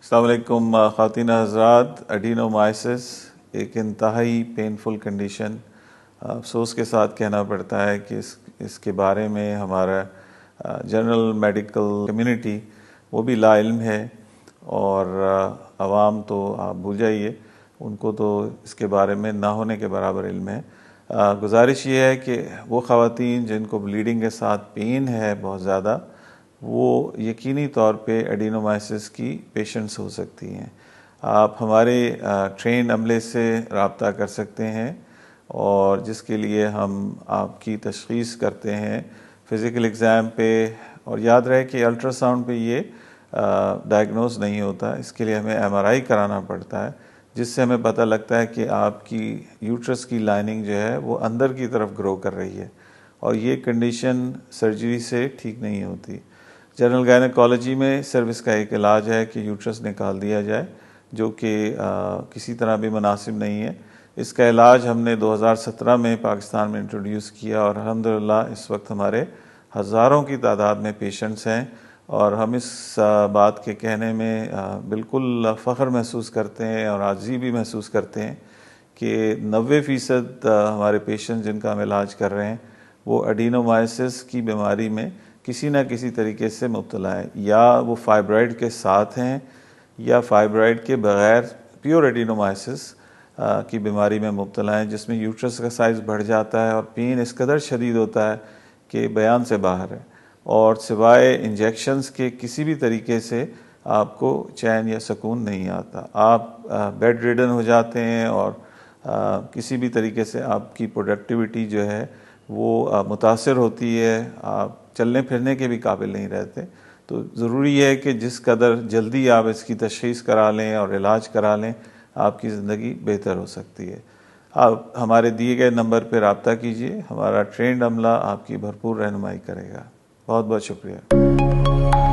अस्सलाम वालेकुम ख़वातीन हज़रात। एडिनोमाइसिस एक इंतहाई पेनफुल कंडीशन, अफसोस के साथ कहना पड़ता है कि इसके बारे में हमारा जनरल मेडिकल कम्युनिटी वो भी लाइल्म है, और आवाम तो आप भूल जाइए, उनको तो इसके बारे में ना होने के बराबर इल्म है। गुजारिश ये है कि वो ख़वातीन जिनको ब्लीडिंग के साथ पेन है बहुत ज़्यादा, वो यकीनी तौर पे एडिनोमाइसिस की पेशेंट्स हो सकती हैं। आप हमारे ट्रेन अमले से रब्ता कर सकते हैं, और जिसके लिए हम आपकी तशख़ीस करते हैं फ़िज़िकल एग्ज़ाम पे। और याद रहे कि अल्ट्रासाउंड पे ये डायग्नोज नहीं होता, इसके लिए हमें MRI कराना पड़ता है, जिससे हमें पता लगता है कि आपकी यूट्रस की लाइनिंग जो है वो अंदर की तरफ ग्रो कर रही है, और ये कंडीशन सर्जरी से ठीक नहीं होती। जनरल गायनेकोलॉजी में सिर्फ इसका एक इलाज है कि यूट्रस निकाल दिया जाए, जो कि किसी तरह भी मुनासिब नहीं है। इसका इलाज हमने 2017 में पाकिस्तान में इंट्रोड्यूस किया, और अल्हम्दुलिल्लाह इस वक्त हमारे हज़ारों की तादाद में पेशेंट्स हैं, और हम इस बात के कहने में बिल्कुल फ़ख्र महसूस करते हैं और आज़ी भी महसूस करते हैं कि 90% हमारे पेशेंट जिनका हम इलाज कर रहे हैं वो एडिनोमाइसिस की बीमारी में किसी न किसी तरीके से मुब्तला है, या वो फाइब्राइड के साथ हैं या फाइब्राइड के बग़ैर प्योर एडिनोमाइसिस की बीमारी में मुब्तला हैं, जिसमें यूट्रस का साइज़ बढ़ जाता है और पेन इस कदर शदीद होता है कि बयान से बाहर है, और सिवाय इंजेक्शंस के किसी भी तरीके से आपको चैन या सुकून नहीं आता। आप बेड रिडन हो जाते हैं, और किसी भी तरीके से आपकी प्रोडक्टिविटी जो है वो मुतासर होती है, आप चलने फिरने के भी काबिल नहीं रहते। तो ज़रूरी है कि जिस कदर जल्दी आप इसकी तशख़ीस करा लें और इलाज करा लें, आपकी ज़िंदगी बेहतर हो सकती है। आप हमारे दिए गए नंबर पर रब्ता कीजिए, हमारा ट्रेंड अमला आपकी भरपूर रहनुमाई करेगा। बहुत बहुत शुक्रिया।